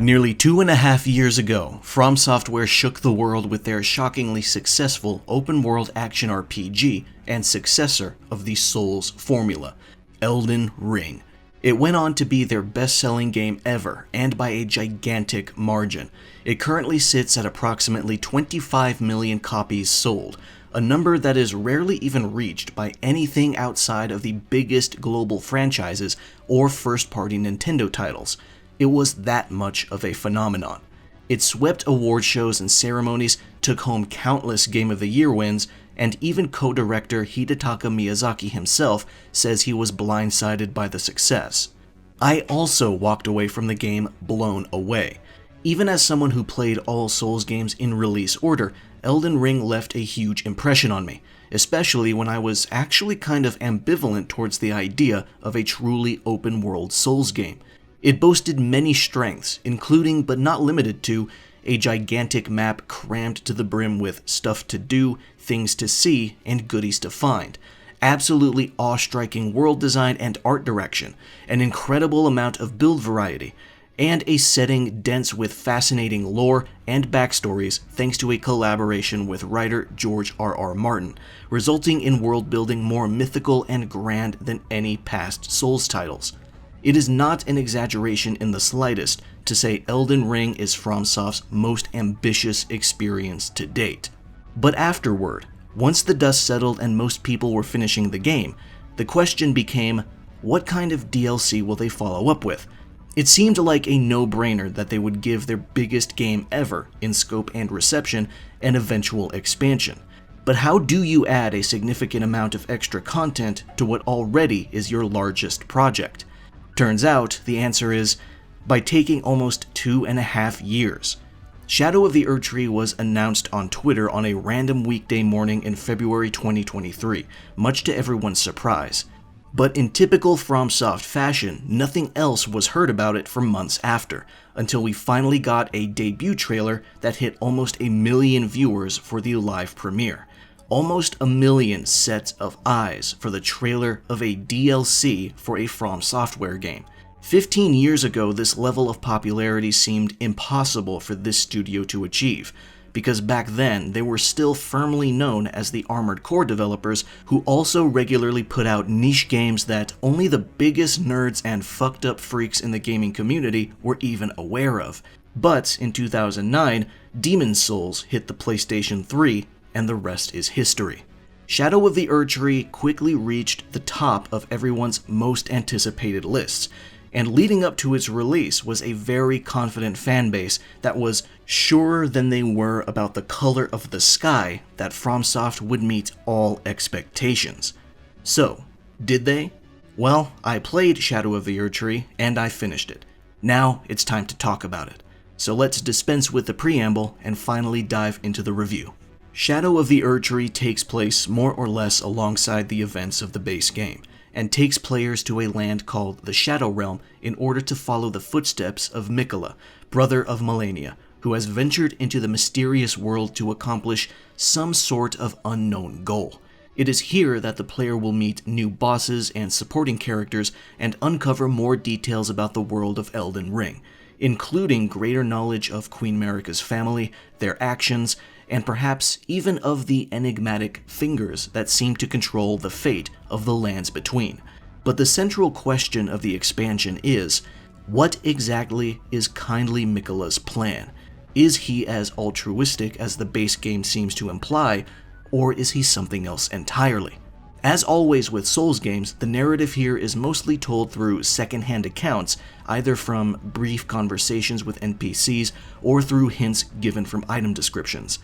Nearly 2.5 years ago, From Software shook the world with their shockingly successful open-world action RPG and successor of the Souls formula, Elden Ring. It went on to be their best-selling game ever, and by a gigantic margin. It currently sits at approximately 25 million copies sold, a number that is rarely even reached by anything outside of the biggest global franchises or first-party Nintendo titles. It was that much of a phenomenon. It swept award shows and ceremonies, took home countless Game of the Year wins, and even co-director Hidetaka Miyazaki himself says he was blindsided by the success. I also walked away from the game blown away. Even as someone who played all Souls games in release order, Elden Ring left a huge impression on me, especially when I was actually kind of ambivalent towards the idea of a truly open-world Souls game. It boasted many strengths, including but not limited to a gigantic map crammed to the brim with stuff to do, things to see, and goodies to find, absolutely awe-striking world design and art direction, an incredible amount of build variety, and a setting dense with fascinating lore and backstories thanks to a collaboration with writer George R.R. Martin, resulting in world building more mythical and grand than any past Souls titles. It is not an exaggeration in the slightest to say Elden Ring is FromSoft's most ambitious experience to date. But afterward, once the dust settled and most people were finishing the game, the question became, what kind of DLC will they follow up with? It seemed like a no-brainer that they would give their biggest game ever in scope and reception an eventual expansion. But how do you add a significant amount of extra content to what already is your largest project? Turns out, the answer is, by taking almost 2.5 years. Shadow of the Erdtree was announced on Twitter on a random weekday morning in February 2023, much to everyone's surprise. But in typical FromSoft fashion, nothing else was heard about it for months after, until we finally got a debut trailer that hit almost 1 million viewers for the live premiere. Almost 1 million sets of eyes for the trailer of a DLC for a From Software game. 15 years ago, this level of popularity seemed impossible for this studio to achieve, because back then they were still firmly known as the Armored Core developers who also regularly put out niche games that only the biggest nerds and fucked up freaks in the gaming community were even aware of. But in 2009, Demon's Souls hit the PlayStation 3, and the rest is history. Shadow of the Erdtree quickly reached the top of everyone's most anticipated lists, and leading up to its release was a very confident fanbase that was surer than they were about the color of the sky that FromSoft would meet all expectations. So, did they? Well, I played Shadow of the Erdtree, and I finished it. Now it's time to talk about it. So let's dispense with the preamble and finally dive into the review. Shadow of the Erdtree takes place more or less alongside the events of the base game, and takes players to a land called the Shadow Realm in order to follow the footsteps of Miquella, brother of Malenia, who has ventured into the mysterious world to accomplish some sort of unknown goal. It is here that the player will meet new bosses and supporting characters and uncover more details about the world of Elden Ring, including greater knowledge of Queen Marika's family, their actions, and perhaps even of the enigmatic fingers that seem to control the fate of the lands between. But the central question of the expansion is, what exactly is Kindly Miquella's plan? Is he as altruistic as the base game seems to imply, or is he something else entirely? As always with Souls games, the narrative here is mostly told through second-hand accounts, either from brief conversations with NPCs or through hints given from item descriptions.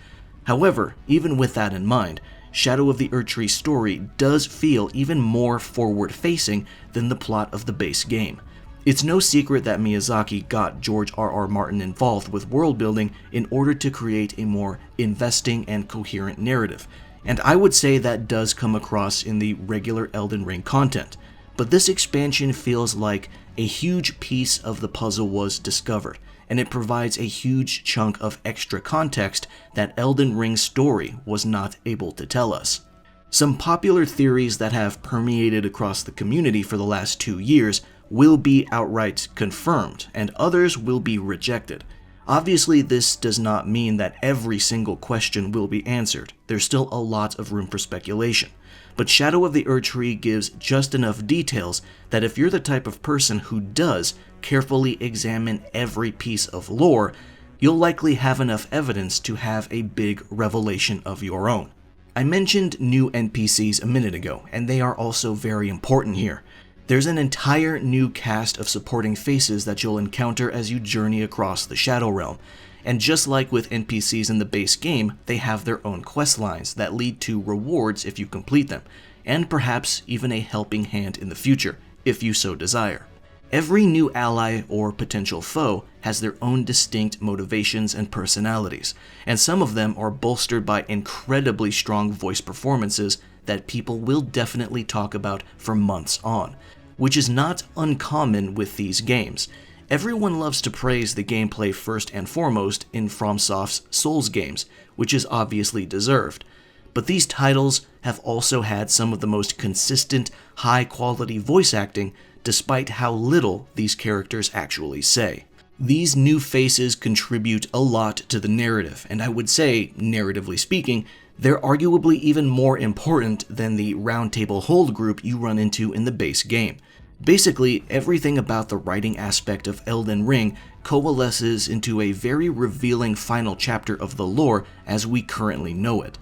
However, even with that in mind, Shadow of the Erdtree's story does feel even more forward-facing than the plot of the base game. It's no secret that Miyazaki got George R.R. Martin involved with world-building in order to create a more investing and coherent narrative, and I would say that does come across in the regular Elden Ring content. But this expansion feels like a huge piece of the puzzle was discovered, and it provides a huge chunk of extra context that Elden Ring's story was not able to tell us. Some popular theories that have permeated across the community for the last 2 years will be outright confirmed, and others will be rejected. Obviously, this does not mean that every single question will be answered. There's still a lot of room for speculation. But Shadow of the Erdtree gives just enough details that if you're the type of person who does carefully examine every piece of lore, you'll likely have enough evidence to have a big revelation of your own. I mentioned new NPCs a minute ago, and they are also very important here. There's an entire new cast of supporting faces that you'll encounter as you journey across the Shadow Realm, and just like with NPCs in the base game, they have their own quest lines that lead to rewards if you complete them, and perhaps even a helping hand in the future, if you so desire. Every new ally or potential foe has their own distinct motivations and personalities, and some of them are bolstered by incredibly strong voice performances that people will definitely talk about for months on, which is not uncommon with these games. Everyone loves to praise the gameplay first and foremost in FromSoft's Souls games, which is obviously deserved. But these titles have also had some of the most consistent, high-quality voice acting, despite how little these characters actually say. These new faces contribute a lot to the narrative, and I would say, narratively speaking, they're arguably even more important than the roundtable hold group you run into in the base game. Basically, everything about the writing aspect of Elden Ring coalesces into a very revealing final chapter of the lore as we currently know it.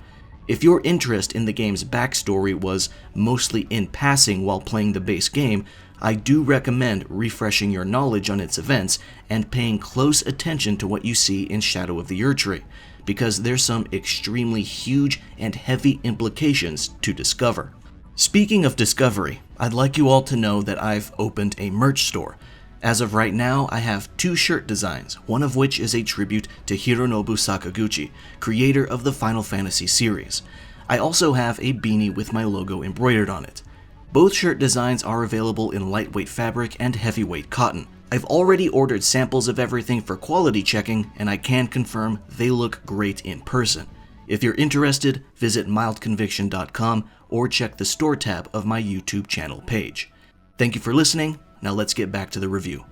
If your interest in the game's backstory was mostly in passing while playing the base game, I do recommend refreshing your knowledge on its events and paying close attention to what you see in Shadow of the Erdtree, because there's some extremely huge and heavy implications to discover. Speaking of discovery, I'd like you all to know that I've opened a merch store. As of right now, I have 2 shirt designs, one of which is a tribute to Hironobu Sakaguchi, creator of the Final Fantasy series. I also have a beanie with my logo embroidered on it. Both shirt designs are available in lightweight fabric and heavyweight cotton. I've already ordered samples of everything for quality checking, and I can confirm they look great in person. If you're interested, visit mildconviction.com or check the store tab of my YouTube channel page. Thank you for listening. Now let's get back to the review.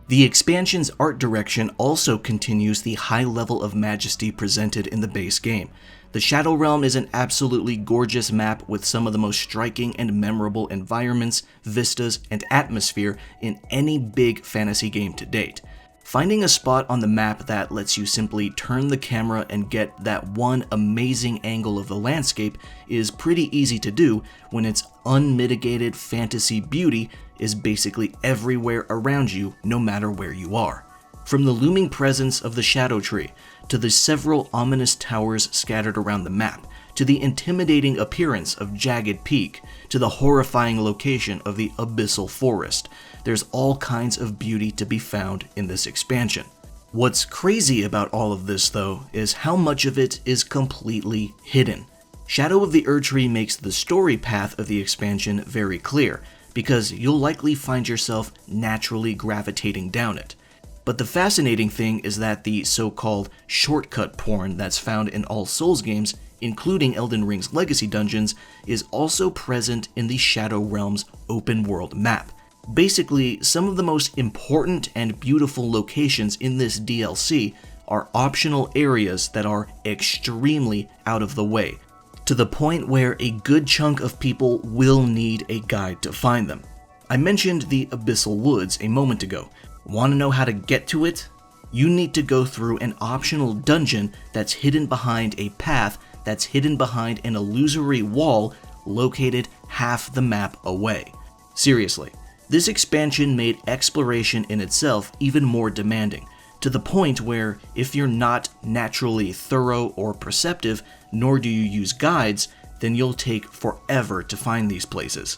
The expansion's art direction also continues the high level of majesty presented in the base game. The Shadow Realm is an absolutely gorgeous map with some of the most striking and memorable environments, vistas, and atmosphere in any big fantasy game to date. Finding a spot on the map that lets you simply turn the camera and get that one amazing angle of the landscape is pretty easy to do when its unmitigated fantasy beauty is basically everywhere around you, no matter where you are. From the looming presence of the Shadow Tree, to the several ominous towers scattered around the map, to the intimidating appearance of Jagged Peak, to the horrifying location of the Abyssal Forest, there's all kinds of beauty to be found in this expansion. What's crazy about all of this, though, is how much of it is completely hidden. Shadow of the Erdtree makes the story path of the expansion very clear, because you'll likely find yourself naturally gravitating down it. But the fascinating thing is that the so-called shortcut porn that's found in all Souls games, including Elden Ring's Legacy dungeons, is also present in the Shadow Realm's open world map. Basically, some of the most important and beautiful locations in this DLC are optional areas that are extremely out of the way, to the point where a good chunk of people will need a guide to find them. I mentioned the Abyssal Woods a moment ago. Want to know how to get to it? You need to go through an optional dungeon that's hidden behind a path that's hidden behind an illusory wall located half the map away. Seriously, this expansion made exploration in itself even more demanding, to the point where if you're not naturally thorough or perceptive, nor do you use guides, then you'll take forever to find these places.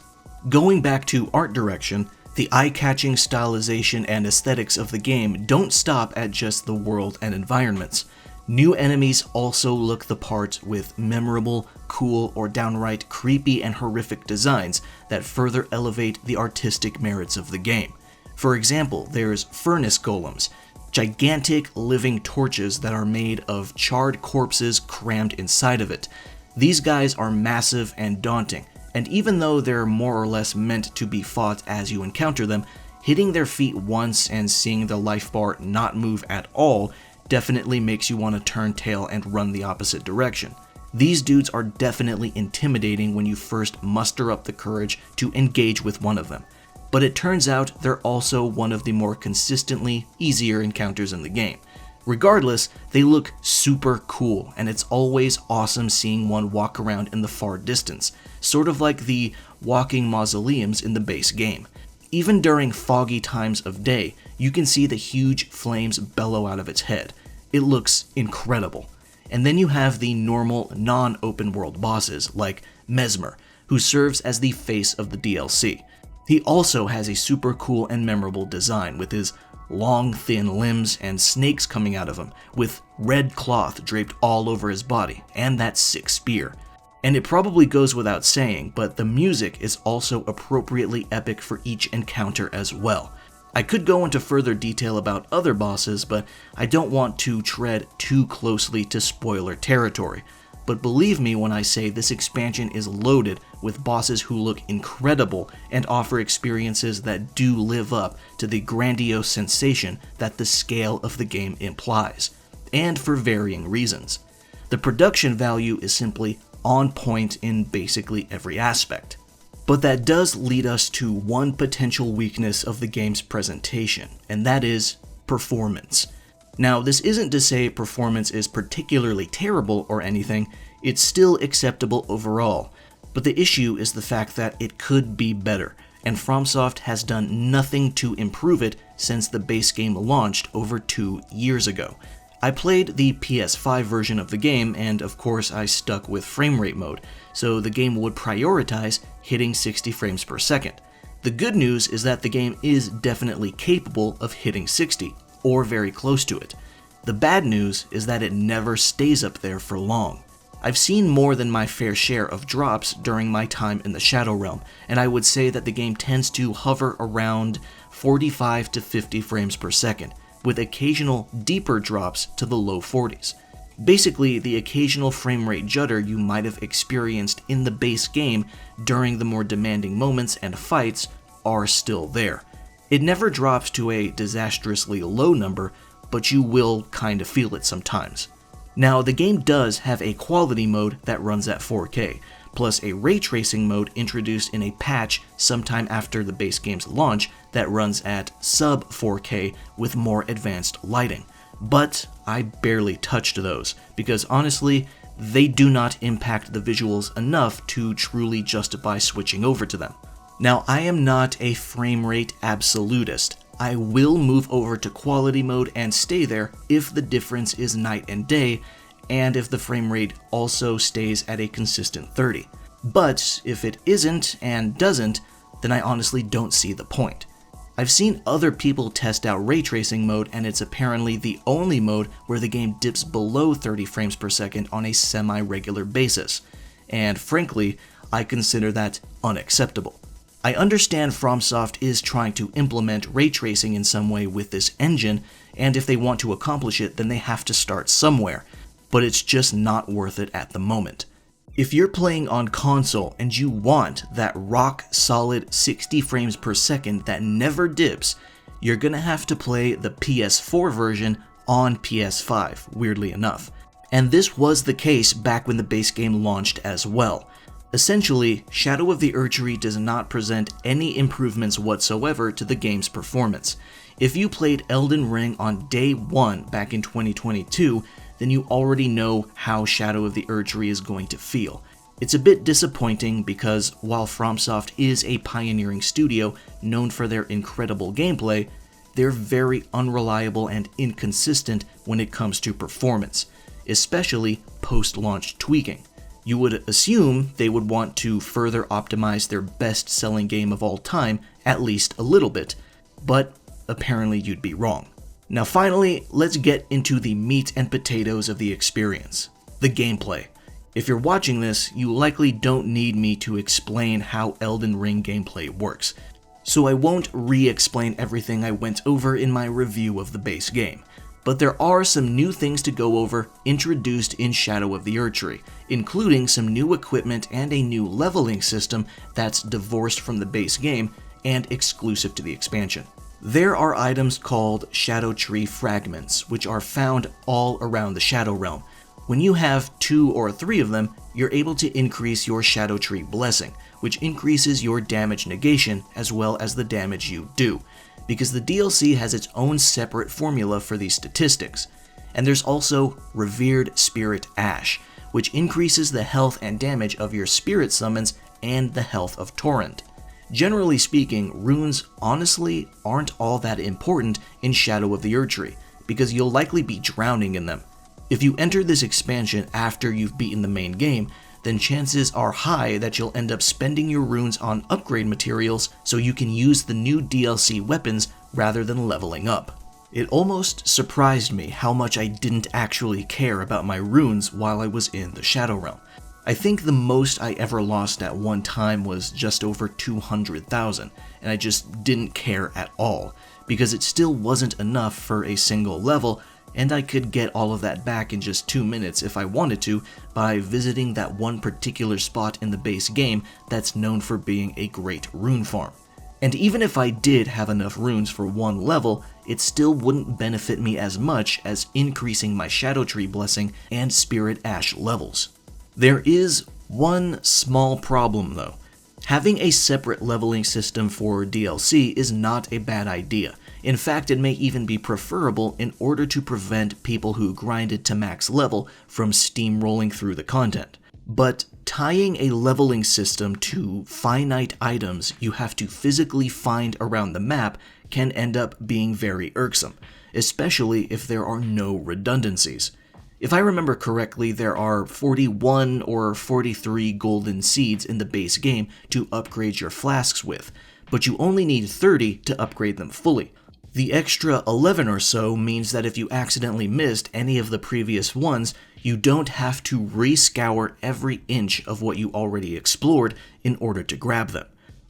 Going back to art direction, the eye-catching stylization and aesthetics of the game don't stop at just the world and environments. New enemies also look the part with memorable, cool, or downright creepy and horrific designs that further elevate the artistic merits of the game. For example, there's furnace golems, gigantic living torches that are made of charred corpses crammed inside of it. These guys are massive and daunting, And even though they're more or less meant to be fought as you encounter them, hitting their feet once and seeing the life bar not move at all definitely makes you want to turn tail and run the opposite direction. These dudes are definitely intimidating when you first muster up the courage to engage with one of them, but it turns out they're also one of the more consistently easier encounters in the game. Regardless, they look super cool, and it's always awesome seeing one walk around in the far distance, sort of like the walking mausoleums in the base game. Even during foggy times of day, you can see the huge flames bellow out of its head. It looks incredible. And then you have the normal non-open world bosses like Mesmer, who serves as the face of the DLC. He also has a super cool and memorable design with his long thin limbs and snakes coming out of him, with red cloth draped all over his body, and that sick spear. And it probably goes without saying, but the music is also appropriately epic for each encounter as well. I could go into further detail about other bosses, but I don't want to tread too closely to spoiler territory. But believe me when I say this expansion is loaded with bosses who look incredible and offer experiences that do live up to the grandiose sensation that the scale of the game implies, and for varying reasons. The production value is simply on point in basically every aspect. But that does lead us to one potential weakness of the game's presentation, and that is performance. Now, this isn't to say performance is particularly terrible or anything, it's still acceptable overall, but the issue is the fact that it could be better, and FromSoft has done nothing to improve it since the base game launched over 2 years ago. I played the PS5 version of the game, and of course I stuck with frame rate mode, so the game would prioritize hitting 60 frames per second. The good news is that the game is definitely capable of hitting 60, or very close to it. The bad news is that it never stays up there for long. I've seen more than my fair share of drops during my time in the Shadow Realm, and I would say that the game tends to hover around 45 to 50 frames per second, with occasional deeper drops to the low 40s. Basically, the occasional frame rate judder you might have experienced in the base game during the more demanding moments and fights are still there. It never drops to a disastrously low number, but you will kind of feel it sometimes. Now, the game does have a quality mode that runs at 4K, plus a ray tracing mode introduced in a patch sometime after the base game's launch that runs at sub 4K with more advanced lighting. But I barely touched those, because honestly, they do not impact the visuals enough to truly justify switching over to them. Now, I am not a frame rate absolutist. I will move over to quality mode and stay there if the difference is night and day, and if the frame rate also stays at a consistent 30. But if it isn't and doesn't, then I honestly don't see the point. I've seen other people test out ray tracing mode, and it's apparently the only mode where the game dips below 30 frames per second on a semi-regular basis, and frankly, I consider that unacceptable. I understand FromSoft is trying to implement ray tracing in some way with this engine, and if they want to accomplish it, then they have to start somewhere, but it's just not worth it at the moment. If you're playing on console and you want that rock-solid 60 frames per second that never dips, you're gonna have to play the PS4 version on PS5, weirdly enough. And this was the case back when the base game launched as well. Essentially, Shadow of the Erdtree does not present any improvements whatsoever to the game's performance. If you played Elden Ring on day 1 back in 2022, then you already know how Shadow of the Erdtree is going to feel. It's a bit disappointing because while FromSoft is a pioneering studio known for their incredible gameplay, they're very unreliable and inconsistent when it comes to performance, especially post-launch tweaking. You would assume they would want to further optimize their best-selling game of all time at least a little bit, but apparently you'd be wrong. Now finally, let's get into the meat and potatoes of the experience, the gameplay. If you're watching this, you likely don't need me to explain how Elden Ring gameplay works, so I won't re-explain everything I went over in my review of the base game. But there are some new things to go over introduced in Shadow of the Erdtree, including some new equipment and a new leveling system that's divorced from the base game and exclusive to the expansion. There are items called Shadow Tree Fragments, which are found all around the Shadow Realm. When you have 2 or 3 of them, you're able to increase your Shadow Tree Blessing, which increases your damage negation as well as the damage you do, because the DLC has its own separate formula for these statistics. And there's also Revered Spirit Ash, which increases the health and damage of your spirit summons and the health of Torrent. Generally speaking, runes honestly aren't all that important in Shadow of the Erdtree, because you'll likely be drowning in them. If you enter this expansion after you've beaten the main game, then chances are high that you'll end up spending your runes on upgrade materials so you can use the new DLC weapons rather than leveling up. It almost surprised me how much I didn't actually care about my runes while I was in the Shadow Realm. I think the most I ever lost at one time was just over 200,000, and I just didn't care at all, because it still wasn't enough for a single level, and I could get all of that back in just 2 minutes if I wanted to by visiting that one particular spot in the base game that's known for being a great rune farm. And even if I did have enough runes for one level, it still wouldn't benefit me as much as increasing my Shadow Tree Blessing and Spirit Ash levels. There is one small problem though. Having a separate leveling system for DLC is not a bad idea. In fact, it may even be preferable in order to prevent people who grinded to max level from steamrolling through the content. But tying a leveling system to finite items you have to physically find around the map can end up being very irksome, especially if there are no redundancies. If I remember correctly, there are 41 or 43 golden seeds in the base game to upgrade your flasks with, but you only need 30 to upgrade them fully. The extra 11 or so means that if you accidentally missed any of the previous ones, you don't have to re-scour every inch of what you already explored in order to grab them.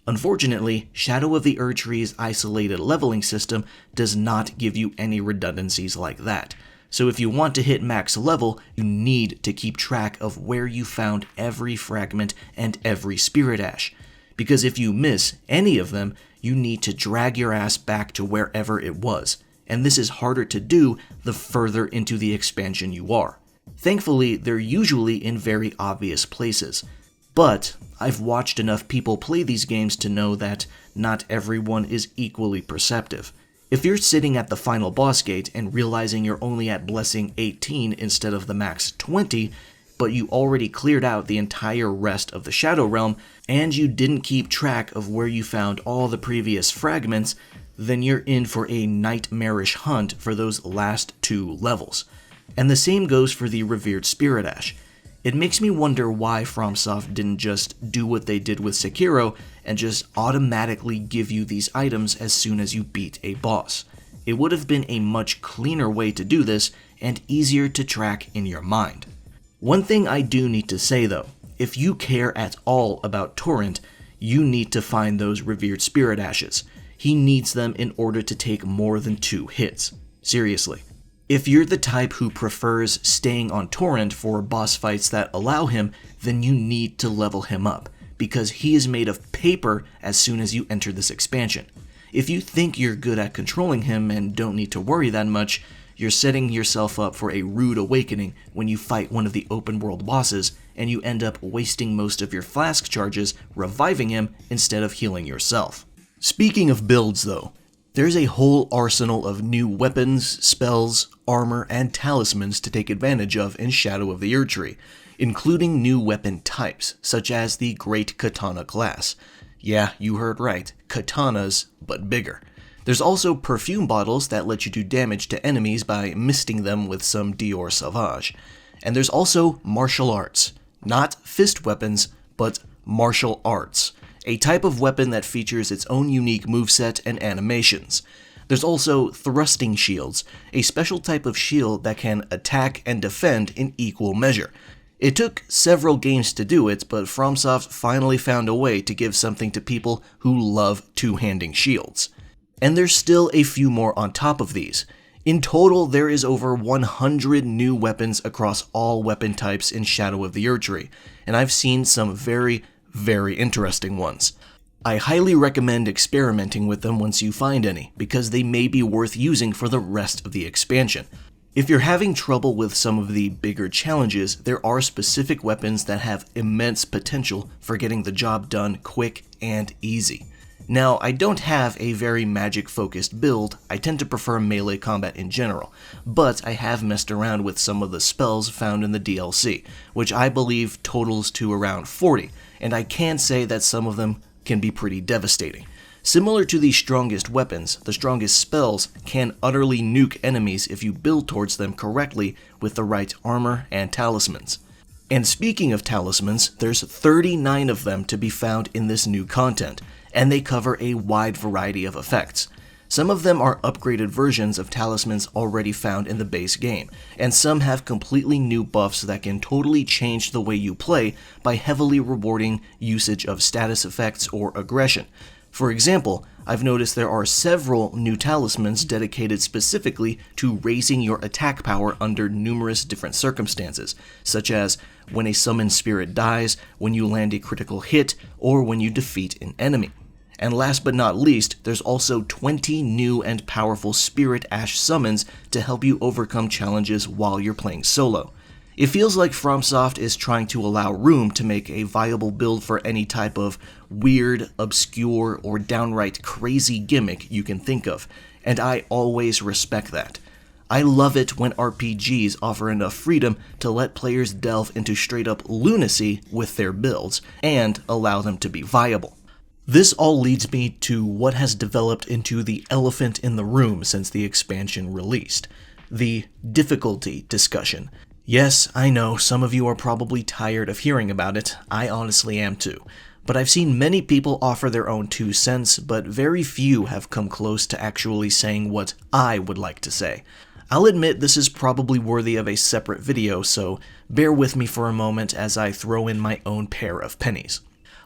Unfortunately, Shadow of the Erdtree's isolated leveling system does not give you any redundancies like that. So if you want to hit max level, you need to keep track of where you found every fragment and every spirit ash. Because if you miss any of them, you need to drag your ass back to wherever it was. And this is harder to do the further into the expansion you are. Thankfully, they're usually in very obvious places. But I've watched enough people play these games to know that not everyone is equally perceptive. If you're sitting at the final boss gate and realizing you're only at Blessing 18 instead of the max 20, but you already cleared out the entire rest of the Shadow Realm, and you didn't keep track of where you found all the previous fragments, then you're in for a nightmarish hunt for those last 2 levels. And the same goes for the Revered Spirit Ash. It makes me wonder why FromSoft didn't just do what they did with Sekiro and just automatically give you these items as soon as you beat a boss. It would have been a much cleaner way to do this and easier to track in your mind. One thing I do need to say though, if you care at all about Torrent, you need to find those Revered Spirit Ashes. He needs them in order to take more than 2 hits. Seriously. If you're the type who prefers staying on Torrent for boss fights that allow him, then you need to level him up, because he is made of paper as soon as you enter this expansion. If you think you're good at controlling him and don't need to worry that much, you're setting yourself up for a rude awakening when you fight one of the open world bosses and you end up wasting most of your flask charges reviving him instead of healing yourself. Speaking of builds though, there's a whole arsenal of new weapons, spells, armor, and talismans to take advantage of in Shadow of the Erdtree, including new weapon types, such as the Great Katana class. Yeah, you heard right, katanas, but bigger. There's also perfume bottles that let you do damage to enemies by misting them with some Dior Sauvage. And there's also martial arts. Not fist weapons, but martial arts. A type of weapon that features its own unique moveset and animations. There's also thrusting shields, a special type of shield that can attack and defend in equal measure. It took several games to do it, but FromSoft finally found a way to give something to people who love two-handing shields. And there's still a few more on top of these. In total, there is over 100 new weapons across all weapon types in Shadow of the Erdtree, and I've seen some very, very interesting ones. I highly recommend experimenting with them once you find any, because they may be worth using for the rest of the expansion. If you're having trouble with some of the bigger challenges, there are specific weapons that have immense potential for getting the job done quick and easy. Now, I don't have a very magic-focused build, I tend to prefer melee combat in general, but I have messed around with some of the spells found in the DLC, which I believe totals to around 40, and I can say that some of them can be pretty devastating. Similar to the strongest weapons, the strongest spells can utterly nuke enemies if you build towards them correctly with the right armor and talismans. And speaking of talismans, there's 39 of them to be found in this new content, and they cover a wide variety of effects. Some of them are upgraded versions of talismans already found in the base game, and some have completely new buffs that can totally change the way you play by heavily rewarding usage of status effects or aggression. For example, I've noticed there are several new talismans dedicated specifically to raising your attack power under numerous different circumstances, such as when a summoned spirit dies, when you land a critical hit, or when you defeat an enemy. And last but not least, there's also 20 new and powerful Spirit Ash summons to help you overcome challenges while you're playing solo. It feels like FromSoft is trying to allow room to make a viable build for any type of weird, obscure, or downright crazy gimmick you can think of, and I always respect that. I love it when RPGs offer enough freedom to let players delve into straight-up lunacy with their builds, and allow them to be viable. This all leads me to what has developed into the elephant in the room since the expansion released: the difficulty discussion. Yes, I know, some of you are probably tired of hearing about it, I honestly am too. But I've seen many people offer their own 2 cents, but very few have come close to actually saying what I would like to say. I'll admit this is probably worthy of a separate video, so bear with me for a moment as I throw in my own pair of pennies.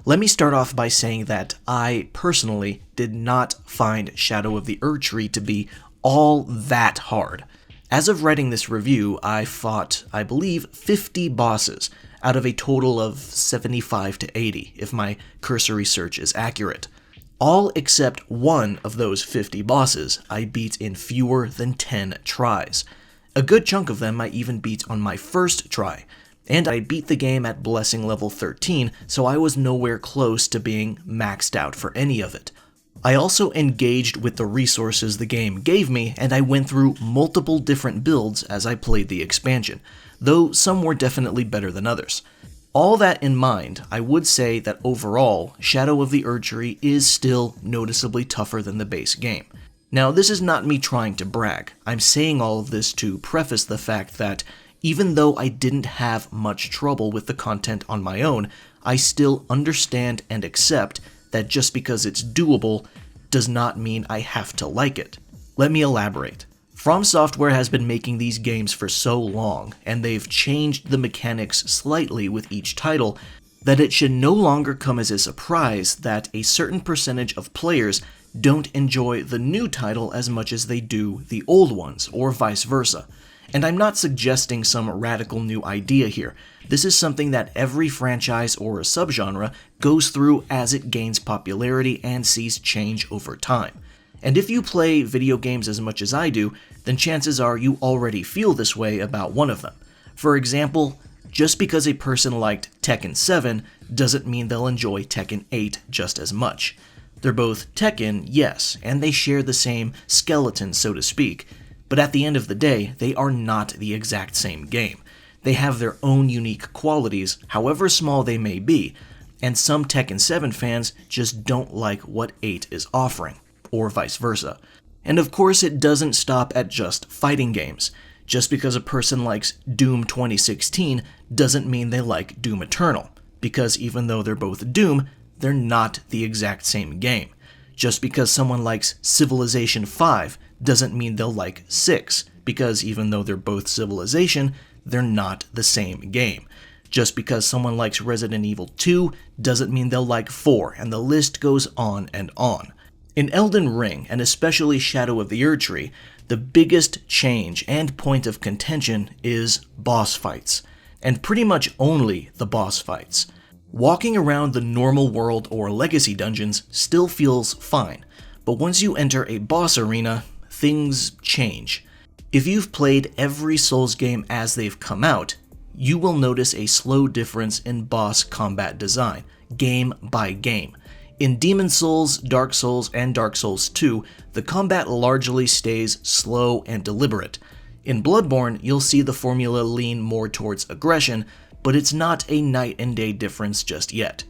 Let me start off by saying that I, personally, did not find Shadow of the Erdtree to be all that hard. As of writing this review, I fought, I believe, 50 bosses, out of a total of 75 to 80, if my cursory search is accurate. All except one of those 50 bosses I beat in fewer than 10 tries. A good chunk of them I even beat on my first try, and I beat the game at Blessing level 13, so I was nowhere close to being maxed out for any of it. I also engaged with the resources the game gave me, and I went through multiple different builds as I played the expansion, though some were definitely better than others. All that in mind, I would say that overall, Shadow of the Erdtree is still noticeably tougher than the base game. Now, this is not me trying to brag. I'm saying all of this to preface the fact that even though I didn't have much trouble with the content on my own, I still understand and accept that just because it's doable does not mean I have to like it. Let me elaborate. From Software has been making these games for so long, and they've changed the mechanics slightly with each title, that it should no longer come as a surprise that a certain percentage of players don't enjoy the new title as much as they do the old ones, or vice versa. And I'm not suggesting some radical new idea here. This is something that every franchise or subgenre goes through as it gains popularity and sees change over time. And if you play video games as much as I do, then chances are you already feel this way about one of them. For example, just because a person liked Tekken 7 doesn't mean they'll enjoy Tekken 8 just as much. They're both Tekken, yes, and they share the same skeleton, so to speak, but at the end of the day, they are not the exact same game. They have their own unique qualities, however small they may be, and some Tekken 7 fans just don't like what 8 is offering, or vice versa. And of course it doesn't stop at just fighting games. Just because a person likes Doom 2016 doesn't mean they like Doom Eternal, because even though they're both Doom, they're not the exact same game. Just because someone likes Civilization 5 doesn't mean they'll like 6, because even though they're both Civilization, they're not the same game. Just because someone likes Resident Evil 2 doesn't mean they'll like 4, and the list goes on and on. In Elden Ring, and especially Shadow of the Erdtree, The biggest change and point of contention is boss fights, and pretty much only the boss fights. Walking around the normal world or legacy dungeons still feels fine, but once you enter a boss arena, things change. If you've played every Souls game as they've come out, you will notice a slow difference in boss combat design, game by game. In Demon Souls, Dark Souls, and Dark Souls 2, the combat largely stays slow and deliberate. In Bloodborne, you'll see the formula lean more towards aggression, but it's not a night and day difference just yet.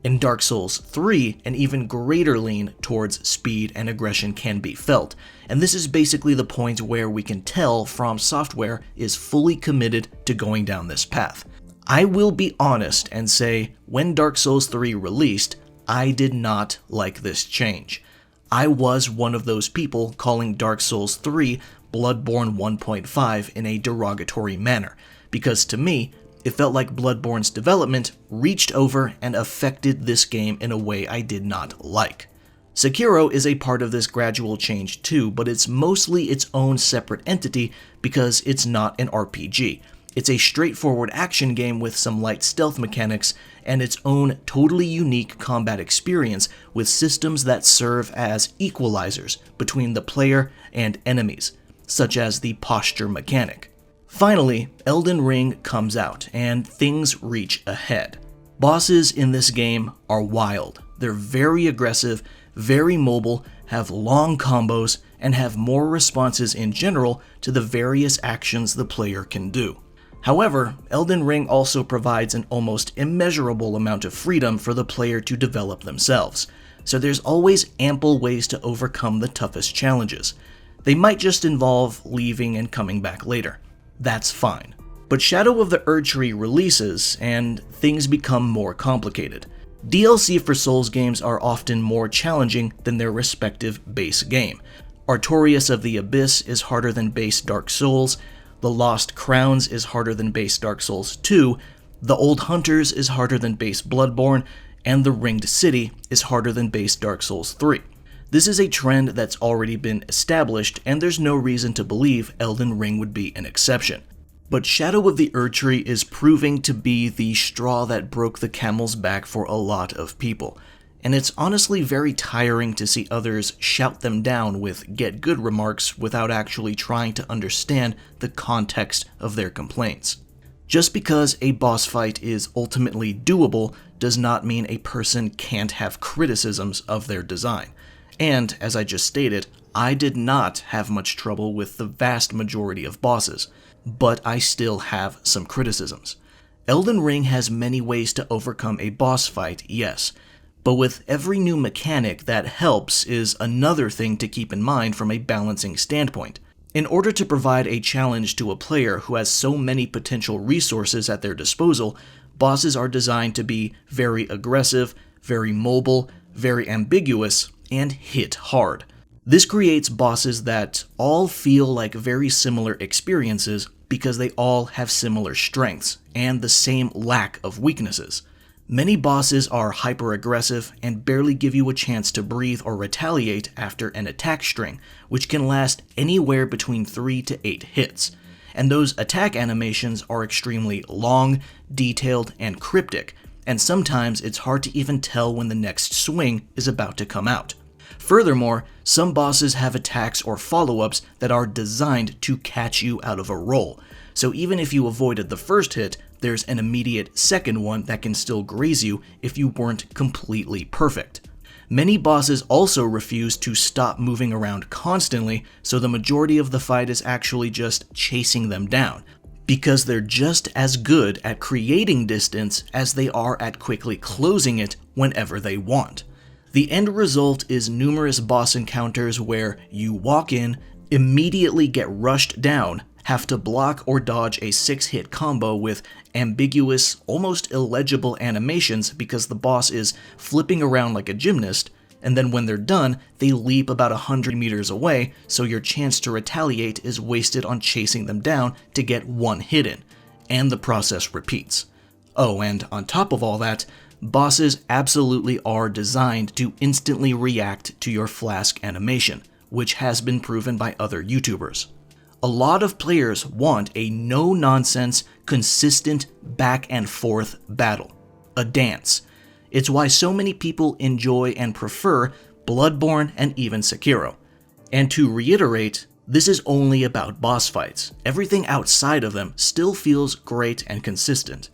In Dark Souls 3, an even greater lean towards speed and aggression can be felt, and this is basically the point where we can tell From Software is fully committed to going down this path. I will be honest and say, when Dark Souls 3 released, I did not like this change. I was one of those people calling Dark Souls 3 Bloodborne 1.5 in a derogatory manner, because to me, it felt like Bloodborne's development reached over and affected this game in a way I did not like. Sekiro is a part of this gradual change too, but it's mostly its own separate entity because it's not an RPG. It's a straightforward action game with some light stealth mechanics and its own totally unique combat experience with systems that serve as equalizers between the player and enemies, such as the posture mechanic. Finally, Elden Ring comes out and things reach a head. Bosses in this game are wild. They're very aggressive, very mobile, have long combos, and have more responses in general to the various actions the player can do. However, Elden Ring also provides an almost immeasurable amount of freedom for the player to develop themselves, so there's always ample ways to overcome the toughest challenges. They might just involve leaving and coming back later. That's fine. But Shadow of the Erdtree releases, and things become more complicated. DLC for Souls games are often more challenging than their respective base game. Artorias of the Abyss is harder than base Dark Souls, The Lost Crowns is harder than base Dark Souls 2, The Old Hunters is harder than base Bloodborne, and The Ringed City is harder than base Dark Souls 3. This is a trend that's already been established, and there's no reason to believe Elden Ring would be an exception. But Shadow of the Erdtree is proving to be the straw that broke the camel's back for a lot of people, and it's honestly very tiring to see others shout them down with get good remarks without actually trying to understand the context of their complaints. Just because a boss fight is ultimately doable does not mean a person can't have criticisms of their design. And, as I just stated, I did not have much trouble with the vast majority of bosses, but I still have some criticisms. Elden Ring has many ways to overcome a boss fight, yes, but with every new mechanic that helps is another thing to keep in mind from a balancing standpoint. In order to provide a challenge to a player who has so many potential resources at their disposal, bosses are designed to be very aggressive, very mobile, very ambiguous, and hit hard. This creates bosses that all feel like very similar experiences because they all have similar strengths and the same lack of weaknesses. Many bosses are hyper-aggressive and barely give you a chance to breathe or retaliate after an attack string, which can last anywhere between 3 to 8 hits. And those attack animations are extremely long, detailed, and cryptic, and sometimes it's hard to even tell when the next swing is about to come out. Furthermore, some bosses have attacks or follow-ups that are designed to catch you out of a roll, so even if you avoided the first hit, there's an immediate second one that can still graze you if you weren't completely perfect. Many bosses also refuse to stop moving around constantly, so the majority of the fight is actually just chasing them down, because they're just as good at creating distance as they are at quickly closing it whenever they want. The end result is numerous boss encounters where you walk in, immediately get rushed down, have to block or dodge a 6-hit combo with ambiguous, almost illegible animations because the boss is flipping around like a gymnast, and then when they're done, they leap about 100 meters away, so your chance to retaliate is wasted on chasing them down to get one hit in, and the process repeats. Oh, and on top of all that, bosses absolutely are designed to instantly react to your flask animation, which has been proven by other YouTubers. A lot of players want a no-nonsense, consistent back-and-forth battle. A dance. It's why so many people enjoy and prefer Bloodborne and even Sekiro. And to reiterate, this is only about boss fights. Everything outside of them still feels great and consistent.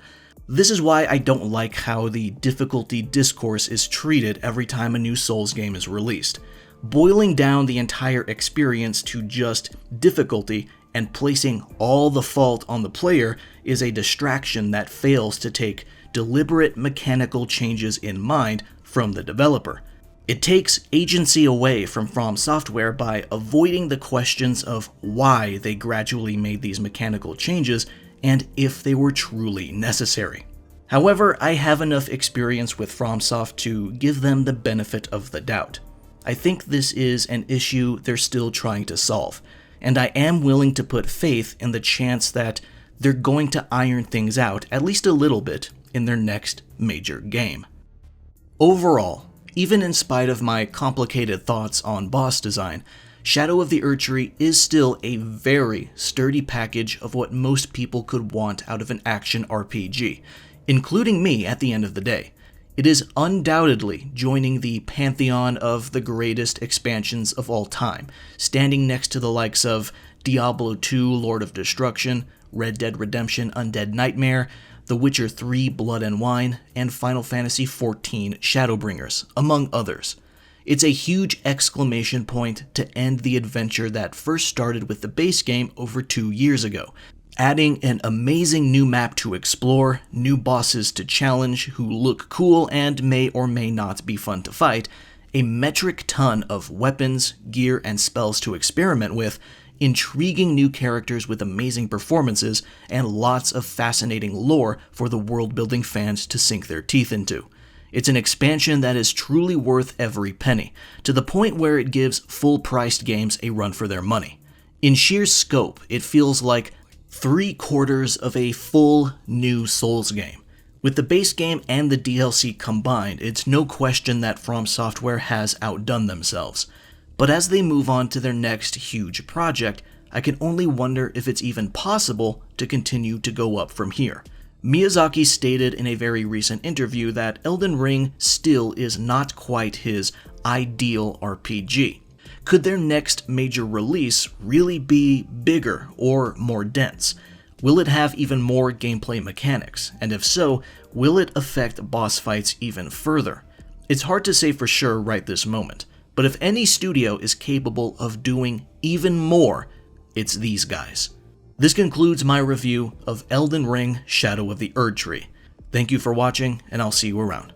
This is why I don't like how the difficulty discourse is treated every time a new Souls game is released. Boiling down the entire experience to just difficulty and placing all the fault on the player is a distraction that fails to take deliberate mechanical changes in mind from the developer. It takes agency away from Software by avoiding the questions of why they gradually made these mechanical changes and if they were truly necessary. However, I have enough experience with FromSoft to give them the benefit of the doubt. I think this is an issue they're still trying to solve, and I am willing to put faith in the chance that they're going to iron things out at least a little bit in their next major game. Overall, even in spite of my complicated thoughts on boss design, Shadow of the Erdtree is still a very sturdy package of what most people could want out of an action RPG, including me at the end of the day. It is undoubtedly joining the pantheon of the greatest expansions of all time, standing next to the likes of Diablo 2 Lord of Destruction, Red Dead Redemption Undead Nightmare, The Witcher 3 Blood and Wine, and Final Fantasy XIV Shadowbringers, among others. It's a huge exclamation point to end the adventure that first started with the base game over 2 years ago, adding an amazing new map to explore, new bosses to challenge who look cool and may or may not be fun to fight, a metric ton of weapons, gear, and spells to experiment with, intriguing new characters with amazing performances, and lots of fascinating lore for the world-building fans to sink their teeth into. It's an expansion that is truly worth every penny, to the point where it gives full-priced games a run for their money. In sheer scope, it feels like 3/4 of a full new Souls game. With the base game and the DLC combined, it's no question that From Software has outdone themselves. But as they move on to their next huge project, I can only wonder if it's even possible to continue to go up from here. Miyazaki stated in a very recent interview that Elden Ring still is not quite his ideal RPG. Could their next major release really be bigger or more dense? Will it have even more gameplay mechanics? And if so, will it affect boss fights even further? It's hard to say for sure right this moment, but if any studio is capable of doing even more, it's these guys. This concludes my review of Elden Ring: Shadow of the Erdtree. Thank you for watching, and I'll see you around.